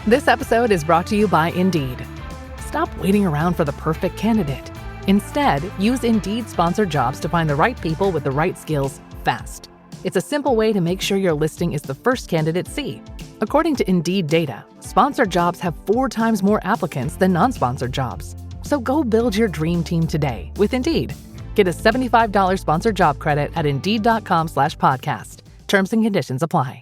This episode is brought to you by Indeed. Stop waiting around for the perfect candidate. Instead, use Indeed sponsored jobs to find the right people with the right skills fast. It's a simple way to make sure your listing is the first candidates see. According to Indeed data, sponsored jobs have 4 times more applicants than non-sponsored jobs. So go build your dream team today with Indeed. Get a $75 sponsored job credit at Indeed.com/podcast. Terms and conditions apply.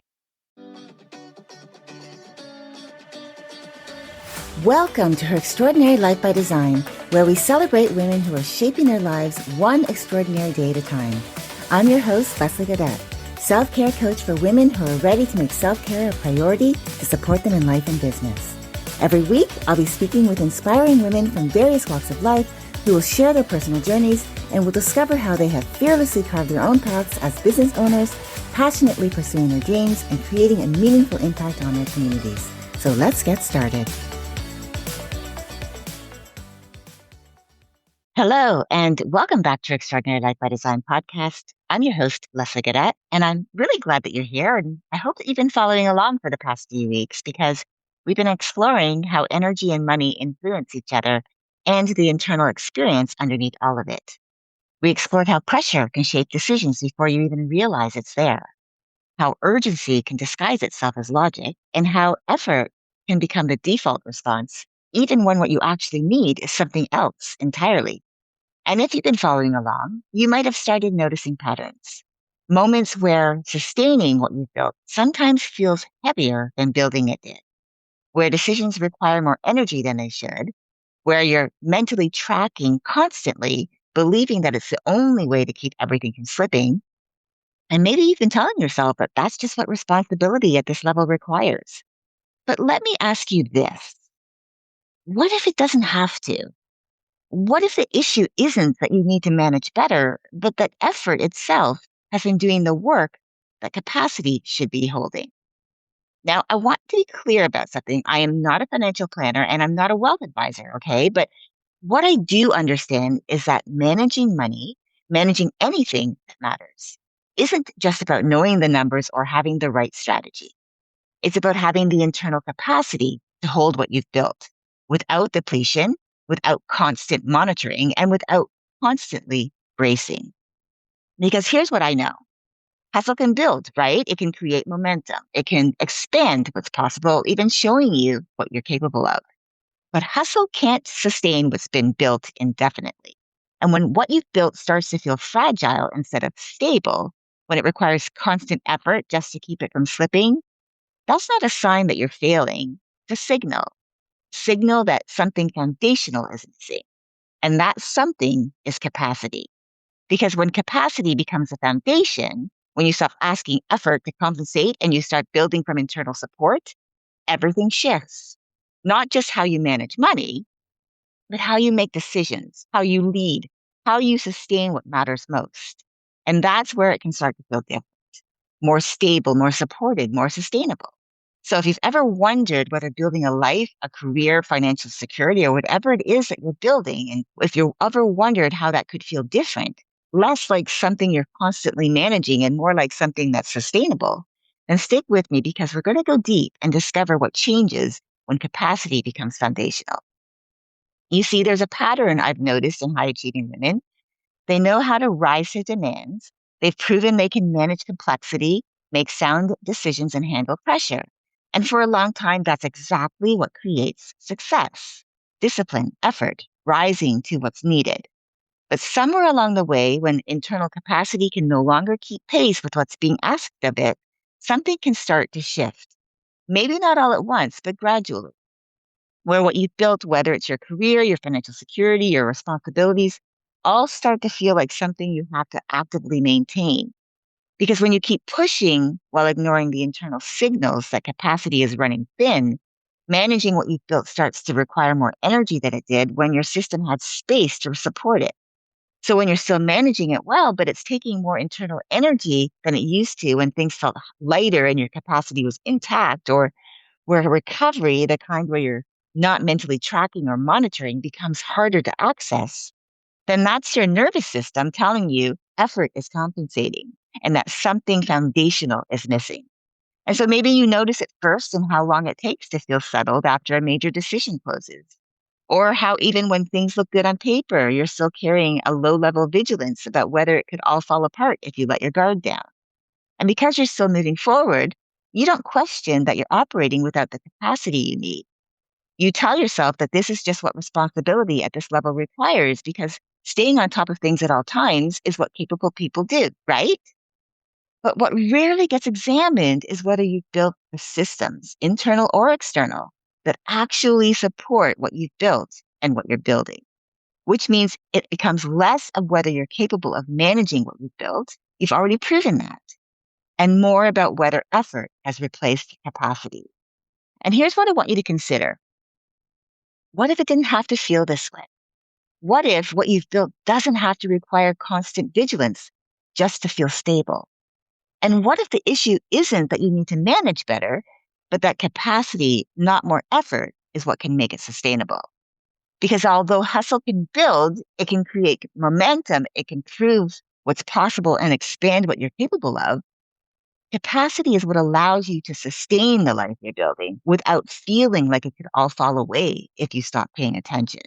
Welcome to Her Extraordinary Life by Design, where we celebrate women who are shaping their lives one extraordinary day at a time. I'm your host, Leslie Gaudet, self-care coach for women who are ready to make self-care a priority to support them in life and business. Every week, I'll be speaking with inspiring women from various walks of life who will share their personal journeys and will discover how they have fearlessly carved their own paths as business owners, passionately pursuing their dreams and creating a meaningful impact on their communities. So let's get started. Hello, and welcome back to Extraordinary Life by Design podcast. I'm your host, Leslie Gaudet, and I'm really glad that you're here. And I hope that you've been following along for the past few weeks because we've been exploring how energy and money influence each other and the internal experience underneath all of it. We explored how pressure can shape decisions before you even realize it's there, how urgency can disguise itself as logic, and how effort can become the default response even when what you actually need is something else entirely. And if you've been following along, you might have started noticing patterns. Moments where sustaining what you've built sometimes feels heavier than building it did, where decisions require more energy than they should, where you're mentally tracking constantly, believing that it's the only way to keep everything from slipping. And maybe you've been telling yourself that that's just what responsibility at this level requires. But let me ask you this. What if it doesn't have to? What if the issue isn't that you need to manage better, but that effort itself has been doing the work that capacity should be holding? Now, I want to be clear about something. I am not a financial planner and I'm not a wealth advisor, okay? But what I do understand is that managing money, managing anything that matters, isn't just about knowing the numbers or having the right strategy. It's about having the internal capacity to hold what you've built without depletion, without constant monitoring, and without constantly bracing. Because here's what I know. Hustle can build, right? It can create momentum. It can expand what's possible, even showing you what you're capable of. But hustle can't sustain what's been built indefinitely. And when what you've built starts to feel fragile instead of stable, when it requires constant effort just to keep it from slipping, that's not a sign that you're failing. It's a signal that something foundational is missing. And that something is capacity. Because when capacity becomes a foundation, when you stop asking effort to compensate and you start building from internal support, everything shifts. Not just how you manage money, but how you make decisions, how you lead, how you sustain what matters most. And that's where it can start to feel different, more stable, more supported, more sustainable. So if you've ever wondered whether building a life, a career, financial security, or whatever it is that you're building, and if you've ever wondered how that could feel different, less like something you're constantly managing and more like something that's sustainable, then stick with me because we're going to go deep and discover what changes when capacity becomes foundational. You see, there's a pattern I've noticed in high achieving women. They know how to rise to demands. They've proven they can manage complexity, make sound decisions, and handle pressure. And for a long time, that's exactly what creates success. Discipline, effort, rising to what's needed. But somewhere along the way, when internal capacity can no longer keep pace with what's being asked of it, something can start to shift. Maybe not all at once, but gradually. Where what you've built, whether it's your career, your financial security, your responsibilities, all start to feel like something you have to actively maintain. Because when you keep pushing while ignoring the internal signals that capacity is running thin, managing what you've built starts to require more energy than it did when your system had space to support it. So when you're still managing it well, but it's taking more internal energy than it used to when things felt lighter and your capacity was intact, or where recovery, the kind where you're not mentally tracking or monitoring, becomes harder to access, then that's your nervous system telling you effort is compensating and that something foundational is missing. And so maybe you notice it first in how long it takes to feel settled after a major decision closes, or how even when things look good on paper, you're still carrying a low level vigilance about whether it could all fall apart if you let your guard down. And because you're still moving forward, you don't question that you're operating without the capacity you need. You tell yourself that this is just what responsibility at this level requires because staying on top of things at all times is what capable people do, right? But what rarely gets examined is whether you've built the systems, internal or external, that actually support what you've built and what you're building, which means it becomes less of whether you're capable of managing what you've built. You've already proven that, and more about whether effort has replaced capacity. And here's what I want you to consider. What if it didn't have to feel this way? What if what you've built doesn't have to require constant vigilance just to feel stable? And what if the issue isn't that you need to manage better, but that capacity, not more effort, is what can make it sustainable? Because although hustle can build, it can create momentum, it can prove what's possible and expand what you're capable of. Capacity is what allows you to sustain the life you're building without feeling like it could all fall away if you stop paying attention.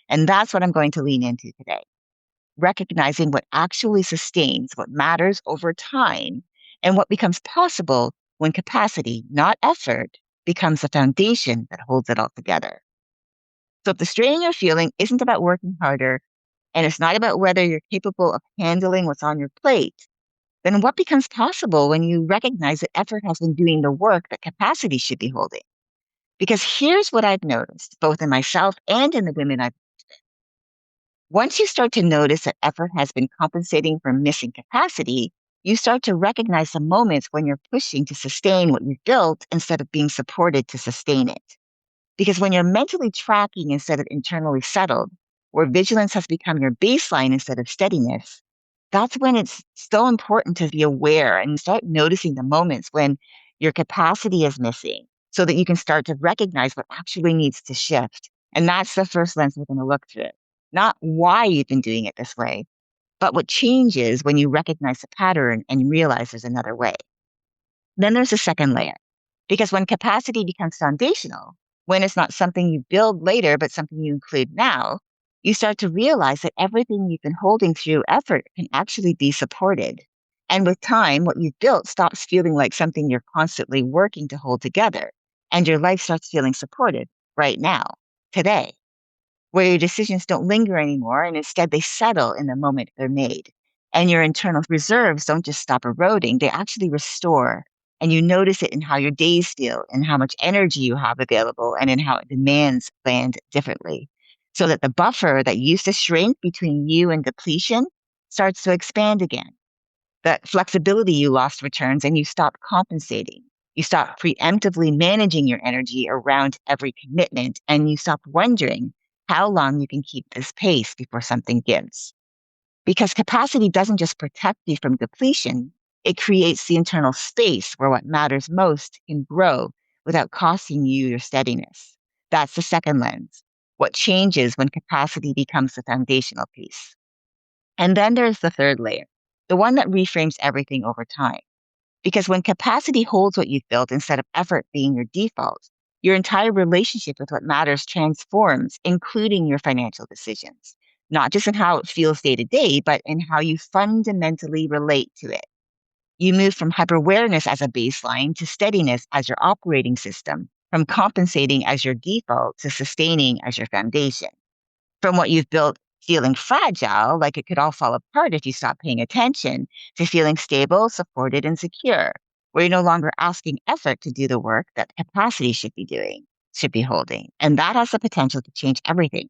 And that's what I'm going to lean into today. Recognizing what actually sustains what matters over time and what becomes possible when capacity, not effort, becomes the foundation that holds it all together. So if the strain you're feeling isn't about working harder and it's not about whether you're capable of handling what's on your plate, then what becomes possible when you recognize that effort has been doing the work that capacity should be holding? Because here's what I've noticed, both in myself and in the women I've once you start to notice that effort has been compensating for missing capacity, you start to recognize the moments when you're pushing to sustain what you've built instead of being supported to sustain it. Because when you're mentally tracking instead of internally settled, where vigilance has become your baseline instead of steadiness, that's when it's so important to be aware and start noticing the moments when your capacity is missing so that you can start to recognize what actually needs to shift. And that's the first lens we're going to look through. Not why you've been doing it this way, but what changes when you recognize the pattern and realize there's another way. Then there's a second layer. Because when capacity becomes foundational, when it's not something you build later, but something you include now, you start to realize that everything you've been holding through effort can actually be supported. And with time, what you've built stops feeling like something you're constantly working to hold together. And your life starts feeling supported right now, today, where your decisions don't linger anymore and instead they settle in the moment they're made. And your internal reserves don't just stop eroding, they actually restore. And you notice it in how your days feel and how much energy you have available and in how demands land differently. So that the buffer that used to shrink between you and depletion starts to expand again. That flexibility you lost returns and you stop compensating. You stop preemptively managing your energy around every commitment and you stop wondering how long you can keep this pace before something gives. Because capacity doesn't just protect you from depletion, it creates the internal space where what matters most can grow without costing you your steadiness. That's the second lens. What changes when capacity becomes the foundational piece? And then there's the third layer, the one that reframes everything over time. Because when capacity holds what you've built instead of effort being your default, your entire relationship with what matters transforms, including your financial decisions, not just in how it feels day to day, but in how you fundamentally relate to it. You move from hyper awareness as a baseline to steadiness as your operating system, from compensating as your default to sustaining as your foundation. From what you've built feeling fragile, like it could all fall apart if you stop paying attention, to feeling stable, supported, and secure, where you're no longer asking effort to do the work that capacity should be doing, should be holding. And that has the potential to change everything,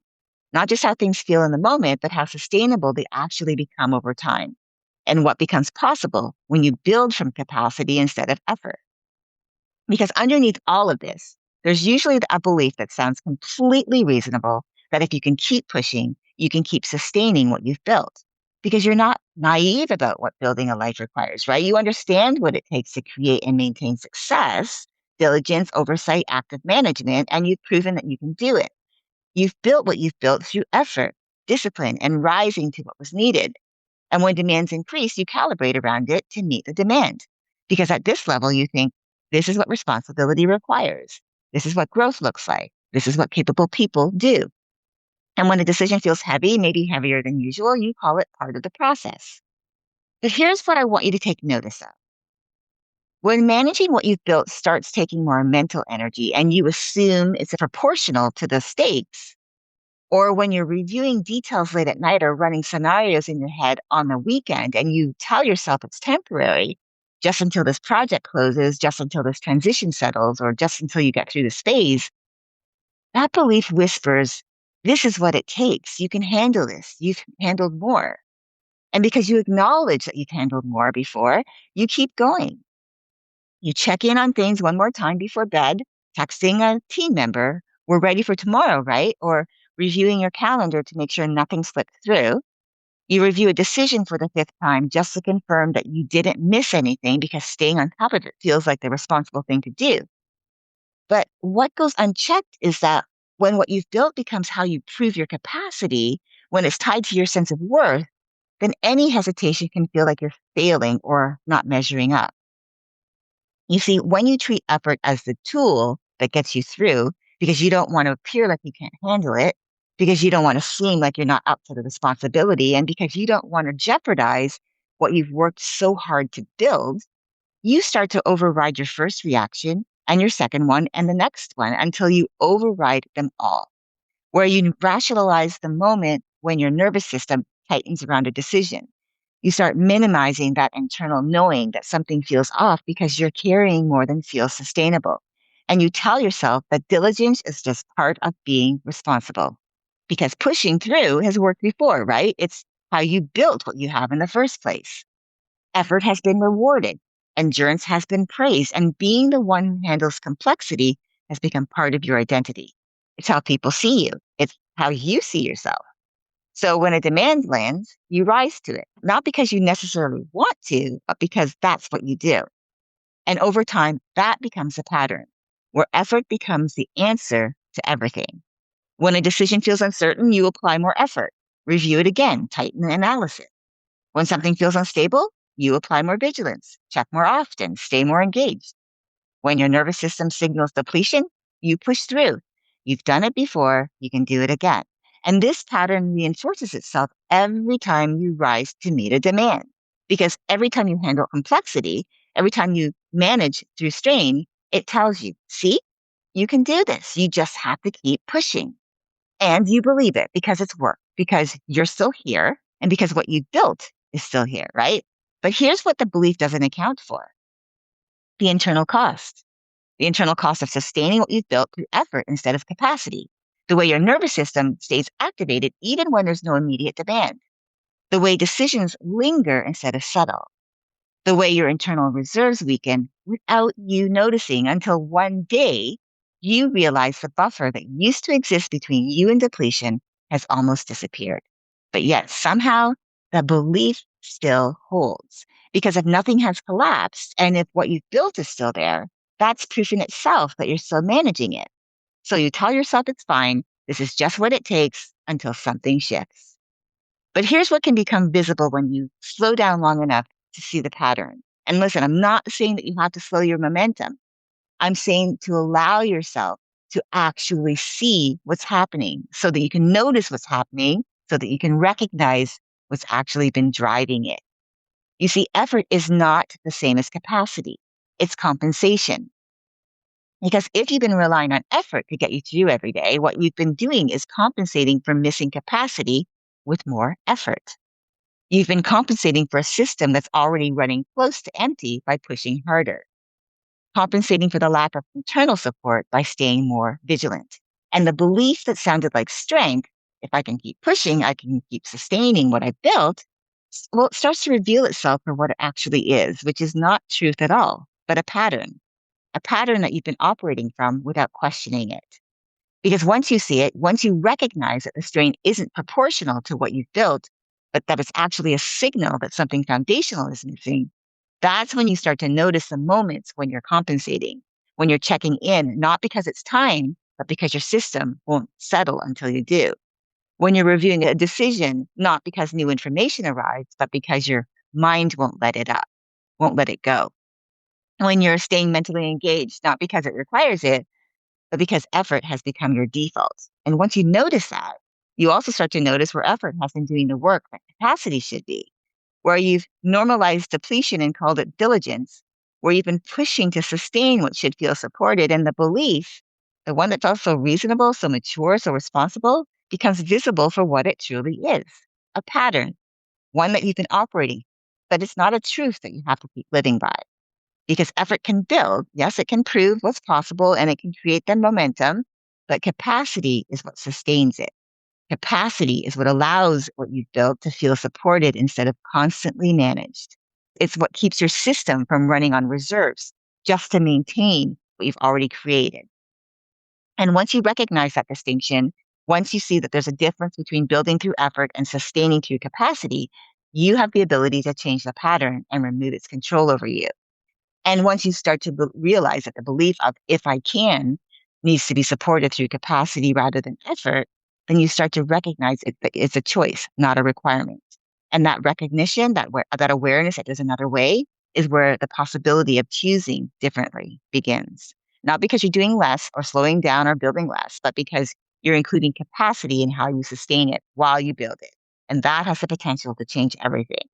not just how things feel in the moment, but how sustainable they actually become over time, and what becomes possible when you build from capacity instead of effort. Because underneath all of this, there's usually a belief that sounds completely reasonable that if you can keep pushing, you can keep sustaining what you've built. Because you're not naive about what building a life requires, right? You understand what it takes to create and maintain success, diligence, oversight, active management, and you've proven that you can do it. You've built what you've built through effort, discipline, and rising to what was needed. And when demands increase, you calibrate around it to meet the demand. Because at this level, you think, This is what responsibility requires. This is what growth looks like. This is what capable people do. And when a decision feels heavy, maybe heavier than usual, you call it part of the process. But here's what I want you to take notice of. When managing what you've built starts taking more mental energy and you assume it's proportional to the stakes, or when you're reviewing details late at night or running scenarios in your head on the weekend and you tell yourself it's temporary, just until this project closes, just until this transition settles, or just until you get through this phase, that belief whispers, this is what it takes. You can handle this. You've handled more. And because you acknowledge that you've handled more before, you keep going. You check in on things one more time before bed, texting a team member, we're ready for tomorrow, right? Or reviewing your calendar to make sure nothing slipped through. You review a decision for the fifth time just to confirm that you didn't miss anything because staying on top of it feels like the responsible thing to do. But what goes unchecked is that when what you've built becomes how you prove your capacity, when it's tied to your sense of worth, then any hesitation can feel like you're failing or not measuring up. You see, when you treat effort as the tool that gets you through because you don't want to appear like you can't handle it, because you don't want to seem like you're not up to the responsibility, and because you don't want to jeopardize what you've worked so hard to build, you start to override your first reaction and your second one and the next one until you override them all, where you rationalize the moment when your nervous system tightens around a decision. You start minimizing that internal knowing that something feels off because you're carrying more than feels sustainable. And you tell yourself that diligence is just part of being responsible because pushing through has worked before, right? It's how you built what you have in the first place. Effort has been rewarded, endurance has been praised, and being the one who handles complexity has become part of your identity. It's how people see you, it's how you see yourself. So when a demand lands, you rise to it, not because you necessarily want to, but because that's what you do. And over time, that becomes a pattern where effort becomes the answer to everything. When a decision feels uncertain, you apply more effort, review it again, tighten the analysis. When something feels unstable, you apply more vigilance, check more often, stay more engaged. When your nervous system signals depletion, you push through. You've done it before, you can do it again. And this pattern reinforces itself every time you rise to meet a demand. Because every time you handle complexity, every time you manage through strain, it tells you, see, you can do this. You just have to keep pushing. And you believe it because it's work, because you're still here, and because what you built is still here, right? But here's what the belief doesn't account for: the internal cost. The internal cost of sustaining what you've built through effort instead of capacity. The way your nervous system stays activated even when there's no immediate demand. The way decisions linger instead of settle. The way your internal reserves weaken without you noticing until one day you realize the buffer that used to exist between you and depletion has almost disappeared. But yet somehow the belief still holds. Because if nothing has collapsed and if what you've built is still there, that's proof in itself that you're still managing it. So you tell yourself it's fine. This is just what it takes until something shifts. But here's what can become visible when you slow down long enough to see the pattern. And listen, I'm not saying that you have to slow your momentum. I'm saying to allow yourself to actually see what's happening so that you can notice what's happening, so that you can recognize what's actually been driving it. You see, effort is not the same as capacity. It's compensation. Because if you've been relying on effort to get you through every day, what you've been doing is compensating for missing capacity with more effort. You've been compensating for a system that's already running close to empty by pushing harder, compensating for the lack of internal support by staying more vigilant. And the belief that sounded like strength, if I can keep pushing, I can keep sustaining what I built, well, it starts to reveal itself for what it actually is, which is not truth at all, but a pattern that you've been operating from without questioning it. Because once you see it, once you recognize that the strain isn't proportional to what you've built, but that it's actually a signal that something foundational is missing, that's when you start to notice the moments when you're compensating, when you're checking in, not because it's time, but because your system won't settle until you do. When you're reviewing a decision, not because new information arrives, but because your mind won't let it up, won't let it go. when you're staying mentally engaged, not because it requires it, but because effort has become your default. And once you notice that, you also start to notice where effort has been doing the work that capacity should be, where you've normalized depletion and called it diligence, where you've been pushing to sustain what should feel supported, and the belief, the one that felt so reasonable, so mature, so responsible, becomes visible for what it truly is, a pattern, one that you've been operating, but it's not a truth that you have to keep living by. Because effort can build, yes, it can prove what's possible and it can create the momentum, but capacity is what sustains it. Capacity is what allows what you've built to feel supported instead of constantly managed. It's what keeps your system from running on reserves just to maintain what you've already created. And once you recognize that distinction, once you see that there's a difference between building through effort and sustaining through capacity, you have the ability to change the pattern and remove its control over you. And once you start to realize that the belief of if I can needs to be supported through capacity rather than effort, then you start to recognize that it's a choice, not a requirement. And that recognition, that awareness that there's another way, is where the possibility of choosing differently begins. Not because you're doing less or slowing down or building less, but because you're including capacity in how you sustain it while you build it. And that has the potential to change everything.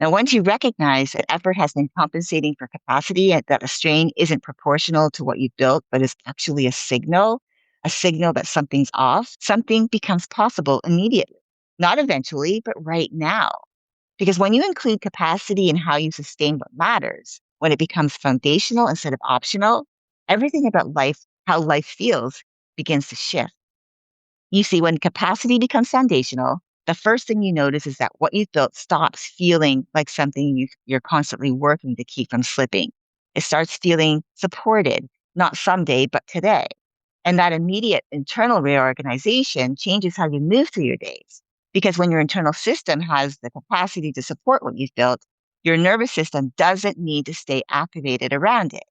Now, once you recognize that effort has been compensating for capacity and that a strain isn't proportional to what you've built, but is actually a signal that something's off, something becomes possible immediately, not eventually, but right now. Because when you include capacity in how you sustain what matters, when it becomes foundational instead of optional, everything about life, how life feels, begins to shift. You see, when capacity becomes foundational, the first thing you notice is that what you've built stops feeling like something you're constantly working to keep from slipping. It starts feeling supported, not someday, but today. And that immediate internal reorganization changes how you move through your days. Because when your internal system has the capacity to support what you've built, your nervous system doesn't need to stay activated around it.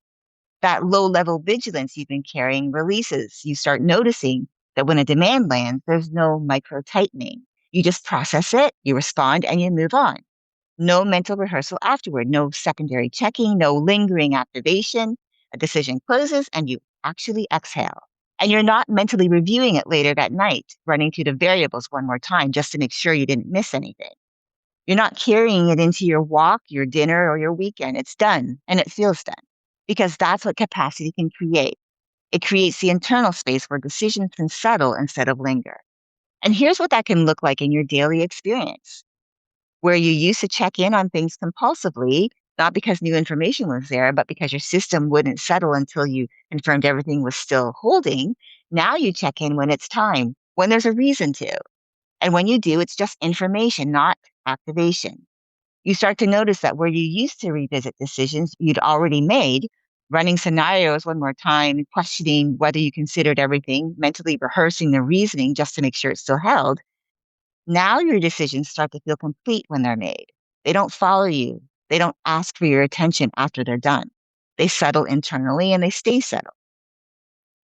That low level vigilance you've been carrying releases. You start noticing that when a demand lands, there's no micro tightening. You just process it, you respond, and you move on. No mental rehearsal afterward, no secondary checking, no lingering activation. A decision closes and you actually exhale. And you're not mentally reviewing it later that night, running through the variables one more time just to make sure you didn't miss anything. You're not carrying it into your walk, your dinner, or your weekend. It's done and it feels done because that's what capacity can create. It creates the internal space where decisions can settle instead of linger. And here's what that can look like in your daily experience, where you used to check in on things compulsively, not because new information was there, but because your system wouldn't settle until you confirmed everything was still holding. Now you check in when it's time, when there's a reason to. And when you do, it's just information, not activation. You start to notice that where you used to revisit decisions you'd already made, running scenarios one more time, questioning whether you considered everything, mentally rehearsing the reasoning just to make sure it's still held, now your decisions start to feel complete when they're made. They don't follow you. They don't ask for your attention after they're done. They settle internally and they stay settled.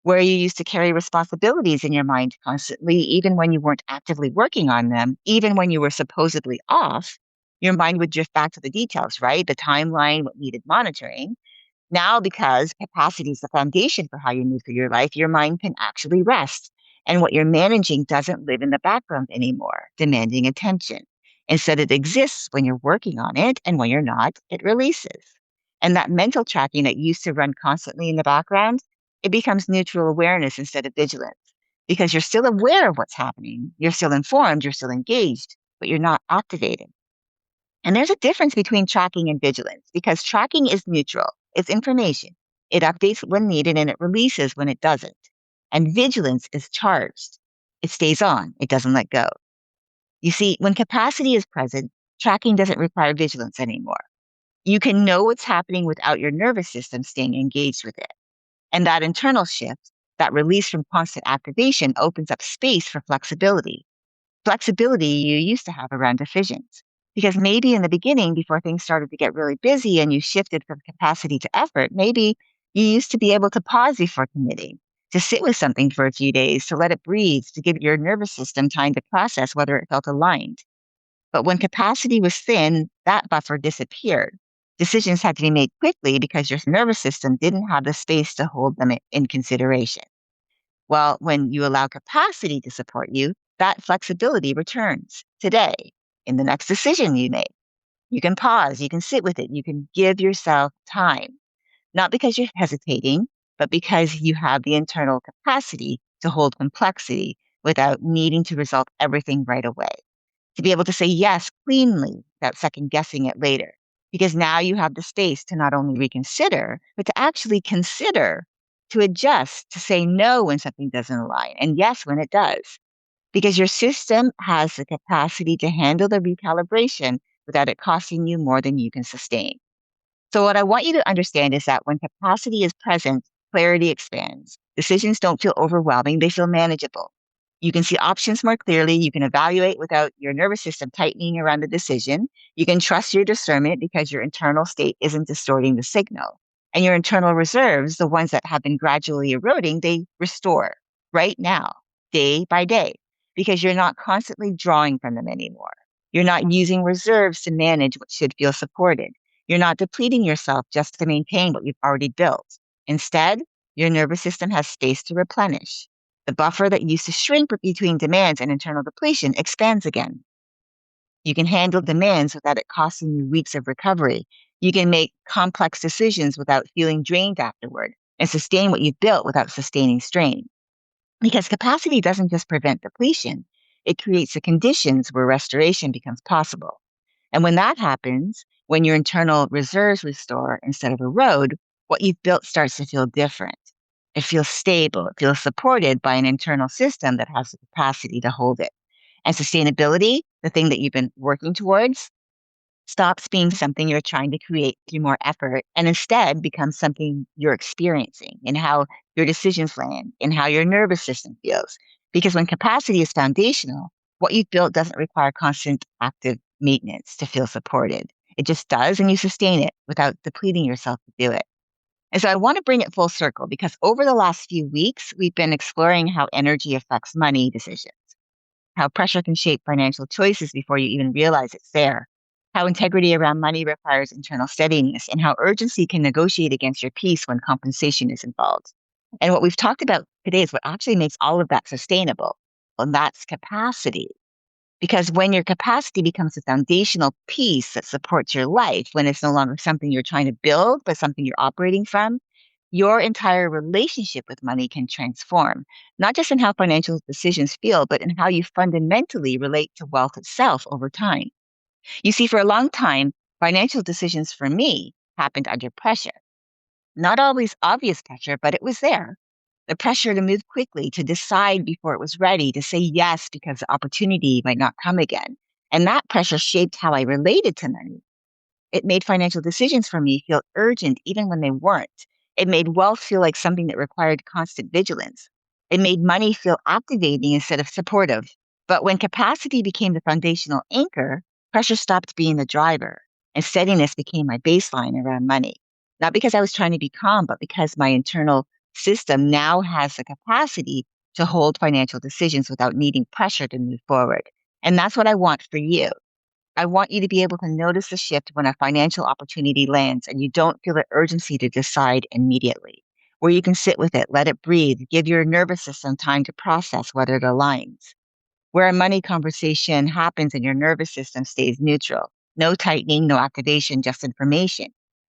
Where you used to carry responsibilities in your mind constantly, even when you weren't actively working on them, even when you were supposedly off, your mind would drift back to the details, right? The timeline, what needed monitoring. Now, because capacity is the foundation for how you move through your life, your mind can actually rest. And what you're managing doesn't live in the background anymore, demanding attention. Instead, it exists when you're working on it, and when you're not, it releases. And that mental tracking that used to run constantly in the background, it becomes neutral awareness instead of vigilance because you're still aware of what's happening. You're still informed, you're still engaged, but you're not activated. And there's a difference between tracking and vigilance because tracking is neutral. It's information. It updates when needed and it releases when it doesn't. And vigilance is charged. It stays on. It doesn't let go. You see, when capacity is present, tracking doesn't require vigilance anymore. You can know what's happening without your nervous system staying engaged with it. And that internal shift, that release from constant activation opens up space for flexibility. Flexibility you used to have around decisions. Because maybe in the beginning, before things started to get really busy and you shifted from capacity to effort, maybe you used to be able to pause before committing, to sit with something for a few days, to let it breathe, to give your nervous system time to process whether it felt aligned. But when capacity was thin, that buffer disappeared. Decisions had to be made quickly because your nervous system didn't have the space to hold them in consideration. Well, when you allow capacity to support you, that flexibility returns today in the next decision you make. You can pause, you can sit with it, you can give yourself time, not because you're hesitating, but because you have the internal capacity to hold complexity without needing to resolve everything right away. To be able to say yes cleanly without second guessing it later. Because now you have the space to not only reconsider, but to actually consider, to adjust, to say no when something doesn't align, and yes when it does. Because your system has the capacity to handle the recalibration without it costing you more than you can sustain. So, what I want you to understand is that when capacity is present, clarity expands. Decisions don't feel overwhelming, they feel manageable. You can see options more clearly. You can evaluate without your nervous system tightening around the decision. You can trust your discernment because your internal state isn't distorting the signal. And your internal reserves, the ones that have been gradually eroding, they restore right now, day by day, because you're not constantly drawing from them anymore. You're not using reserves to manage what should feel supported. You're not depleting yourself just to maintain what you've already built. Instead, your nervous system has space to replenish. The buffer that used to shrink between demands and internal depletion expands again. You can handle demands without it costing you weeks of recovery. You can make complex decisions without feeling drained afterward and sustain what you've built without sustaining strain. Because capacity doesn't just prevent depletion, it creates the conditions where restoration becomes possible. And when that happens, when your internal reserves restore instead of erode, what you've built starts to feel different. It feels stable. It feels supported by an internal system that has the capacity to hold it. And sustainability, the thing that you've been working towards, stops being something you're trying to create through more effort and instead becomes something you're experiencing in how your decisions land, in how your nervous system feels. Because when capacity is foundational, what you've built doesn't require constant active maintenance to feel supported. It just does, and you sustain it without depleting yourself to do it. And so I want to bring it full circle because over the last few weeks, we've been exploring how energy affects money decisions, how pressure can shape financial choices before you even realize it's there, how integrity around money requires internal steadiness, and how urgency can negotiate against your peace when compensation is involved. And what we've talked about today is what actually makes all of that sustainable, and that's capacity. Because when your capacity becomes a foundational piece that supports your life, when it's no longer something you're trying to build, but something you're operating from, your entire relationship with money can transform, not just in how financial decisions feel, but in how you fundamentally relate to wealth itself over time. You see, for a long time, financial decisions for me happened under pressure. Not always obvious pressure, but it was there. The pressure to move quickly, to decide before it was ready, to say yes because the opportunity might not come again. And that pressure shaped how I related to money. It made financial decisions for me feel urgent even when they weren't. It made wealth feel like something that required constant vigilance. It made money feel activating instead of supportive. But when capacity became the foundational anchor, pressure stopped being the driver, and steadiness became my baseline around money. Not because I was trying to be calm, but because my internal system now has the capacity to hold financial decisions without needing pressure to move forward. And that's what I want for you. I want you to be able to notice the shift when a financial opportunity lands and you don't feel the urgency to decide immediately, where you can sit with it, let it breathe, give your nervous system time to process whether it aligns, where a money conversation happens and your nervous system stays neutral, no tightening, no activation, just information.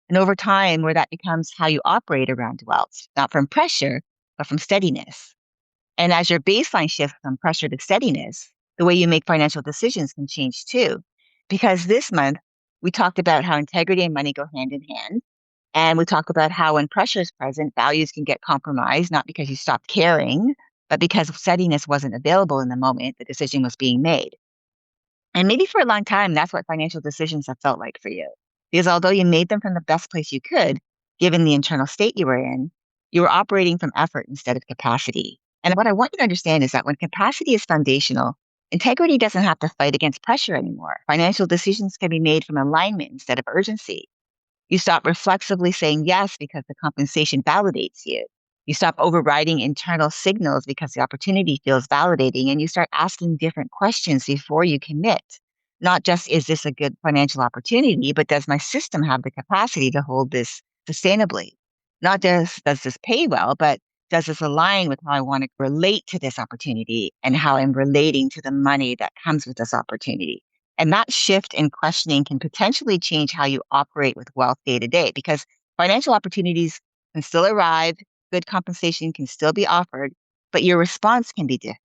And over time, where that becomes how you operate around wealth, not from pressure, but from steadiness. And as your baseline shifts from pressure to steadiness, the way you make financial decisions can change too. Because this month, we talked about how integrity and money go hand in hand. And we talked about how when pressure is present, values can get compromised, not because you stopped caring, but because steadiness wasn't available in the moment the decision was being made. And maybe for a long time, that's what financial decisions have felt like for you. Because although you made them from the best place you could, given the internal state you were in, you were operating from effort instead of capacity. And what I want you to understand is that when capacity is foundational, integrity doesn't have to fight against pressure anymore. Financial decisions can be made from alignment instead of urgency. You stop reflexively saying yes because the compensation validates you. You stop overriding internal signals because the opportunity feels validating, and you start asking different questions before you commit. Not just is this a good financial opportunity, but does my system have the capacity to hold this sustainably? Not just does this pay well, but does this align with how I want to relate to this opportunity and how I'm relating to the money that comes with this opportunity? And that shift in questioning can potentially change how you operate with wealth day to day because financial opportunities can still arrive, good compensation can still be offered, but your response can be different.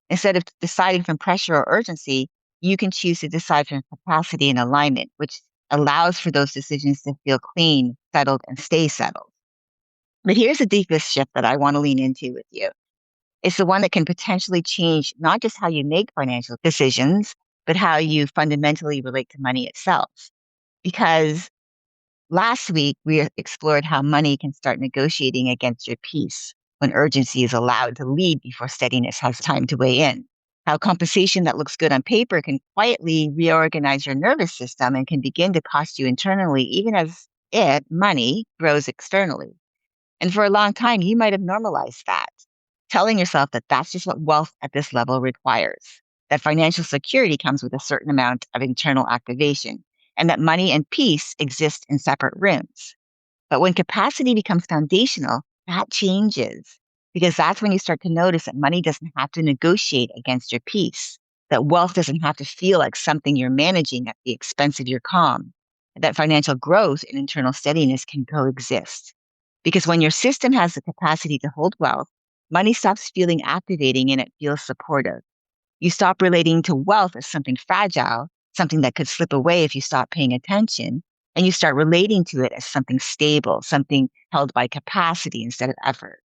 Instead of deciding from pressure or urgency, you can choose to decide from capacity and alignment, which allows for those decisions to feel clean, settled, and stay settled. But here's the deepest shift that I want to lean into with you. It's the one that can potentially change not just how you make financial decisions, but how you fundamentally relate to money itself. Because last week, we explored how money can start negotiating against your peace when urgency is allowed to lead before steadiness has time to weigh in. How compensation that looks good on paper can quietly reorganize your nervous system and can begin to cost you internally, even as money, grows externally. And for a long time, you might have normalized that, telling yourself that that's just what wealth at this level requires, that financial security comes with a certain amount of internal activation, and that money and peace exist in separate rooms. But when capacity becomes foundational, that changes because that's when you start to notice that money doesn't have to negotiate against your peace, that wealth doesn't have to feel like something you're managing at the expense of your calm, that financial growth and internal steadiness can coexist. Because when your system has the capacity to hold wealth, money stops feeling activating and it feels supportive. You stop relating to wealth as something fragile, something that could slip away if you stop paying attention, and you start relating to it as something stable, something held by capacity instead of effort.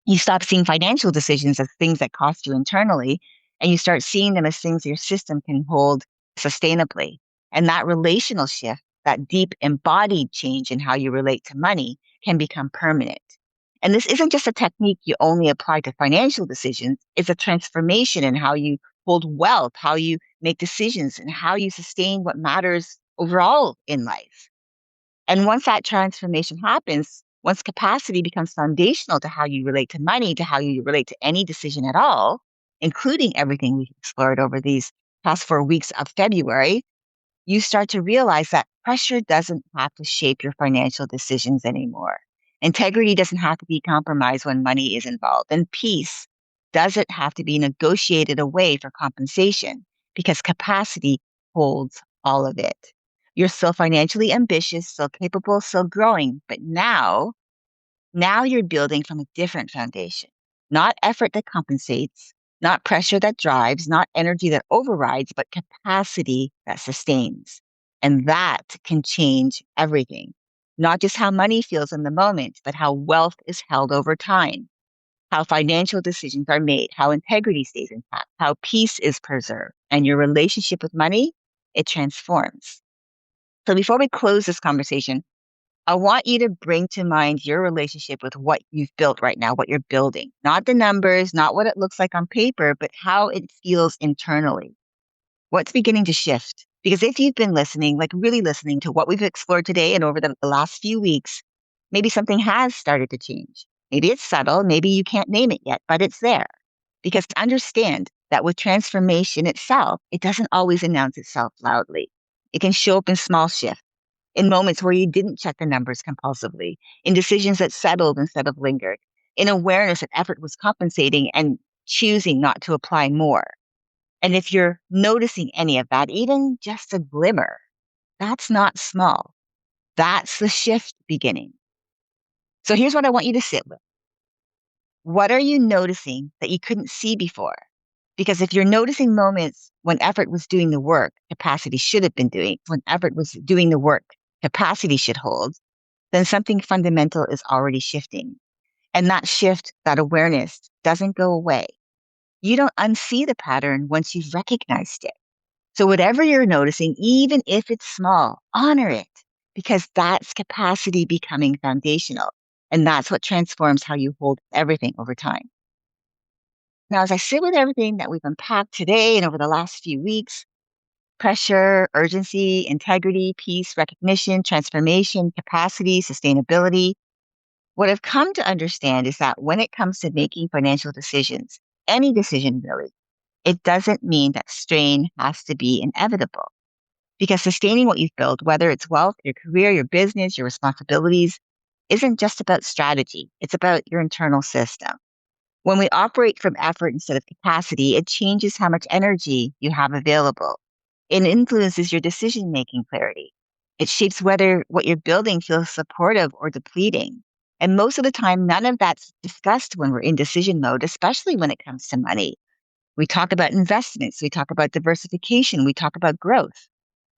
You stop seeing financial decisions as things that cost you internally, and you start seeing them as things your system can hold sustainably. And that relational shift, that deep embodied change in how you relate to money, can become permanent. And this isn't just a technique you only apply to financial decisions, it's a transformation in how you hold wealth, how you make decisions, and how you sustain what matters overall in life. And once that transformation happens, once capacity becomes foundational to how you relate to money, to how you relate to any decision at all, including everything we've explored over these past 4 weeks of February, you start to realize that pressure doesn't have to shape your financial decisions anymore. Integrity doesn't have to be compromised when money is involved, and peace doesn't have to be negotiated away for compensation because capacity holds all of it. You're still financially ambitious, still capable, still growing, but now you're building from a different foundation, not effort that compensates, not pressure that drives, not energy that overrides, but capacity that sustains. And that can change everything, not just how money feels in the moment, but how wealth is held over time, how financial decisions are made, how integrity stays intact, how peace is preserved, and your relationship with money, it transforms. So before we close this conversation, I want you to bring to mind your relationship with what you've built right now, what you're building, not the numbers, not what it looks like on paper, but how it feels internally. What's beginning to shift? Because if you've been listening, like really listening to what we've explored today and over the last few weeks, maybe something has started to change. Maybe it's subtle, maybe you can't name it yet, but it's there. Because understand that with transformation itself, it doesn't always announce itself loudly. It can show up in small shifts, in moments where you didn't check the numbers compulsively, in decisions that settled instead of lingered, in awareness that effort was compensating and choosing not to apply more. And if you're noticing any of that, even just a glimmer, that's not small. That's the shift beginning. So here's what I want you to sit with. What are you noticing that you couldn't see before? Because if you're noticing moments when effort was doing the work capacity should have been doing, when effort was doing the work capacity should hold, then something fundamental is already shifting. And that shift, that awareness doesn't go away. You don't unsee the pattern once you've recognized it. So whatever you're noticing, even if it's small, honor it because that's capacity becoming foundational. And that's what transforms how you hold everything over time. Now, as I sit with everything that we've unpacked today and over the last few weeks, pressure, urgency, integrity, peace, recognition, transformation, capacity, sustainability, what I've come to understand is that when it comes to making financial decisions, any decision really, it doesn't mean that strain has to be inevitable. Because sustaining what you've built, whether it's wealth, your career, your business, your responsibilities, isn't just about strategy. It's about your internal system. When we operate from effort instead of capacity, it changes how much energy you have available. It influences your decision making clarity. It shapes whether what you're building feels supportive or depleting. And most of the time, none of that's discussed when we're in decision mode, especially when it comes to money. We talk about investments, we talk about diversification, we talk about growth,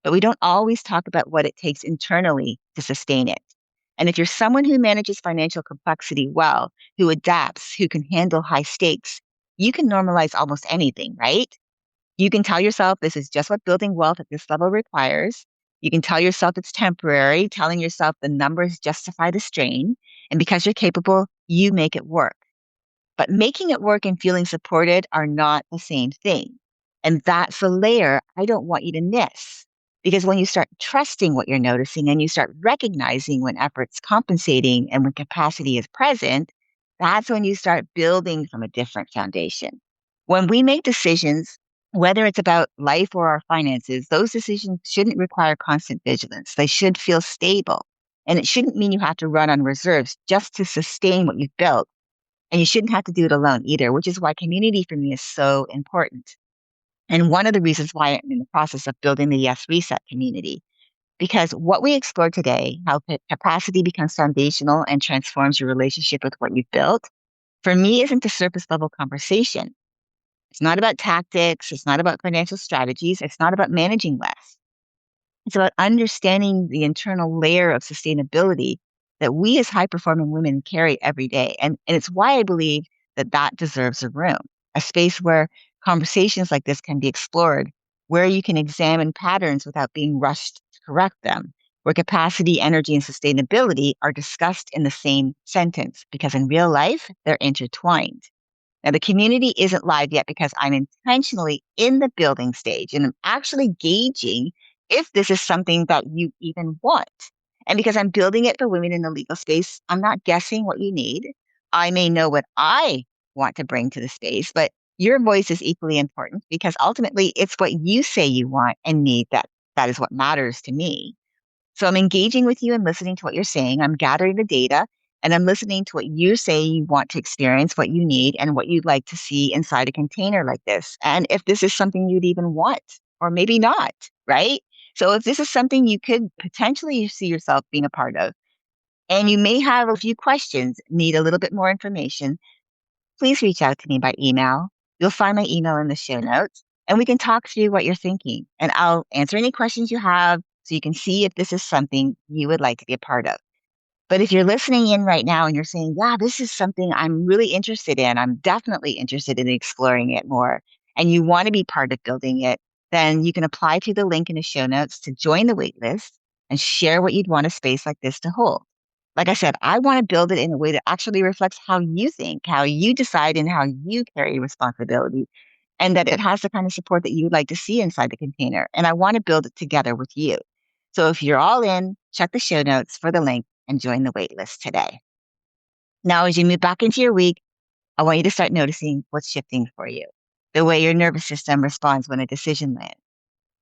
but we don't always talk about what it takes internally to sustain it. And if you're someone who manages financial complexity well, who adapts, who can handle high stakes, you can normalize almost anything, right? You can tell yourself this is just what building wealth at this level requires. You can tell yourself it's temporary, telling yourself the numbers justify the strain. And because you're capable, you make it work. But making it work and feeling supported are not the same thing. And that's a layer I don't want you to miss. Because when you start trusting what you're noticing and you start recognizing when effort's compensating and when capacity is present, that's when you start building from a different foundation. When we make decisions, whether it's about life or our finances, those decisions shouldn't require constant vigilance. They should feel stable. And it shouldn't mean you have to run on reserves just to sustain what you've built. And you shouldn't have to do it alone either, which is why community for me is so important. And one of the reasons why I'm in the process of building the Yes Reset community, because what we explore today, how capacity becomes foundational and transforms your relationship with what you've built, for me isn't a surface level conversation. It's not about tactics. It's not about financial strategies. It's not about managing less. It's about understanding the internal layer of sustainability that we as high performing women carry every day. And it's why I believe that that deserves a room, a space where conversations like this can be explored, where you can examine patterns without being rushed to correct them, where capacity, energy, and sustainability are discussed in the same sentence, because in real life, they're intertwined. Now, the community isn't live yet because I'm intentionally in the building stage and I'm actually gauging if this is something that you even want. And because I'm building it for women in the legal space, I'm not guessing what you need. I may know what I want to bring to the space, but your voice is equally important because ultimately it's what you say you want and need that is what matters to me. So I'm engaging with you and listening to what you're saying. I'm gathering the data and I'm listening to what you say you want to experience, what you need, and what you'd like to see inside a container like this. And if this is something you'd even want, or maybe not, right? So if this is something you could potentially see yourself being a part of, and you may have a few questions, need a little bit more information, please reach out to me by email. You'll find my email in the show notes and we can talk through what you're thinking. And I'll answer any questions you have so you can see if this is something you would like to be a part of. But if you're listening in right now and you're saying, yeah, this is something I'm really interested in, I'm definitely interested in exploring it more, and you want to be part of building it, then you can apply through the link in the show notes to join the waitlist and share what you'd want a space like this to hold. Like I said, I want to build it in a way that actually reflects how you think, how you decide, and how you carry responsibility, and that it has the kind of support that you'd like to see inside the container. And I want to build it together with you. So if you're all in, check the show notes for the link and join the waitlist today. Now, as you move back into your week, I want you to start noticing what's shifting for you. The way your nervous system responds when a decision lands,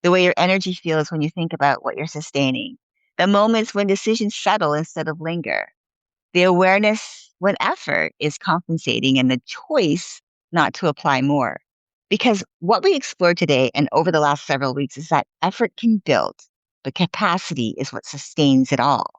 the way your energy feels when you think about what you're sustaining, the moments when decisions settle instead of linger, the awareness when effort is compensating and the choice not to apply more. Because what we explored today and over the last several weeks is that effort can build, but capacity is what sustains it all.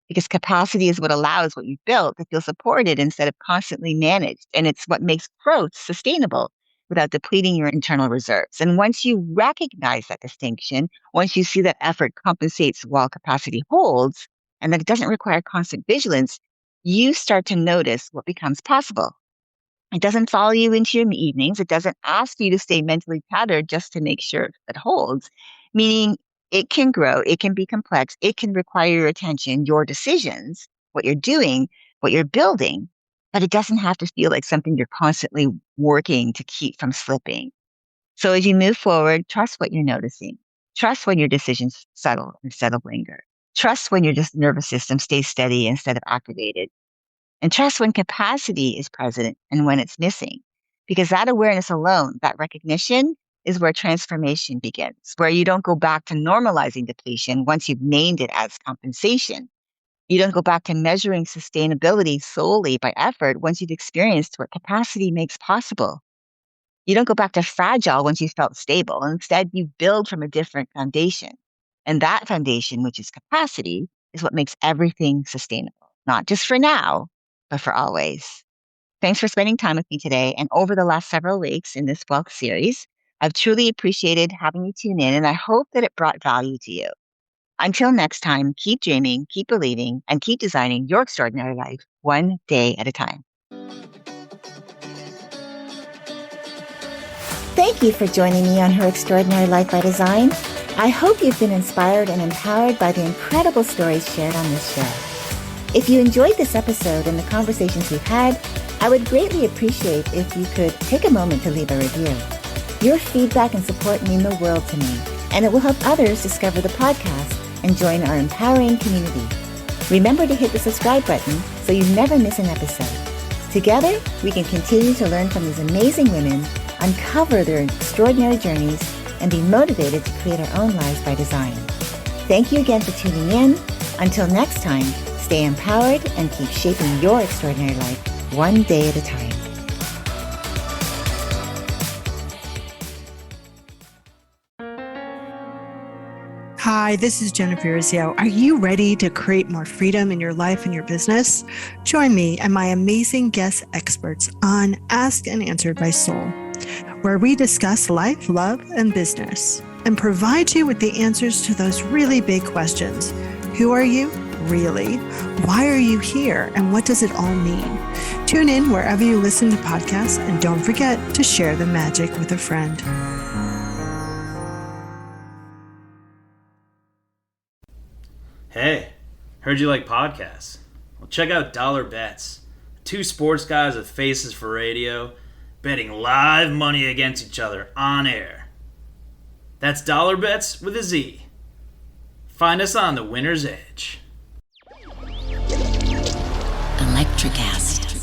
Because capacity is what allows what you've built to feel supported instead of constantly managed. And it's what makes growth sustainable without depleting your internal reserves. And once you recognize that distinction, once you see that effort compensates while capacity holds, and that it doesn't require constant vigilance, you start to notice what becomes possible. It doesn't follow you into your evenings. It doesn't ask you to stay mentally tethered just to make sure it holds, meaning it can grow, it can be complex, it can require your attention, your decisions, what you're doing, what you're building, but it doesn't have to feel like something you're constantly working to keep from slipping. So as you move forward, trust what you're noticing. Trust when your decisions settle instead of linger. Trust when your just nervous system stays steady instead of activated. And trust when capacity is present and when it's missing. Because that awareness alone, that recognition, is where transformation begins, where you don't go back to normalizing depletion once you've named it as compensation. You don't go back to measuring sustainability solely by effort once you've experienced what capacity makes possible. You don't go back to fragile once you felt stable. Instead, you build from a different foundation. And that foundation, which is capacity, is what makes everything sustainable, not just for now, but for always. Thanks for spending time with me today and over the last several weeks in this wealth series. I've truly appreciated having you tune in, and I hope that it brought value to you. Until next time, keep dreaming, keep believing, and keep designing your extraordinary life one day at a time. Thank you for joining me on Her Extraordinary Life by Design. I hope you've been inspired and empowered by the incredible stories shared on this show. If you enjoyed this episode and the conversations we've had, I would greatly appreciate if you could take a moment to leave a review. Your feedback and support mean the world to me, and it will help others discover the podcast and join our empowering community. Remember to hit the subscribe button so you never miss an episode. Together, we can continue to learn from these amazing women, uncover their extraordinary journeys, and be motivated to create our own lives by design. Thank you again for tuning in. Until next time, stay empowered and keep shaping your extraordinary life one day at a time. Hi, this is Jennifer Izio. Are you ready to create more freedom in your life and your business? Join me and my amazing guest experts on Asked and Answered by Soul, where we discuss life, love, and business and provide you with the answers to those really big questions. Who are you, really? Why are you here? And what does it all mean? Tune in wherever you listen to podcasts, and don't forget to share the magic with a friend. Hey, heard you like podcasts? Well, check out Dollar Bets. Two sports guys with faces for radio, betting live money against each other on air. That's Dollar Bets with a Z. Find us on the Winner's Edge. Electricast.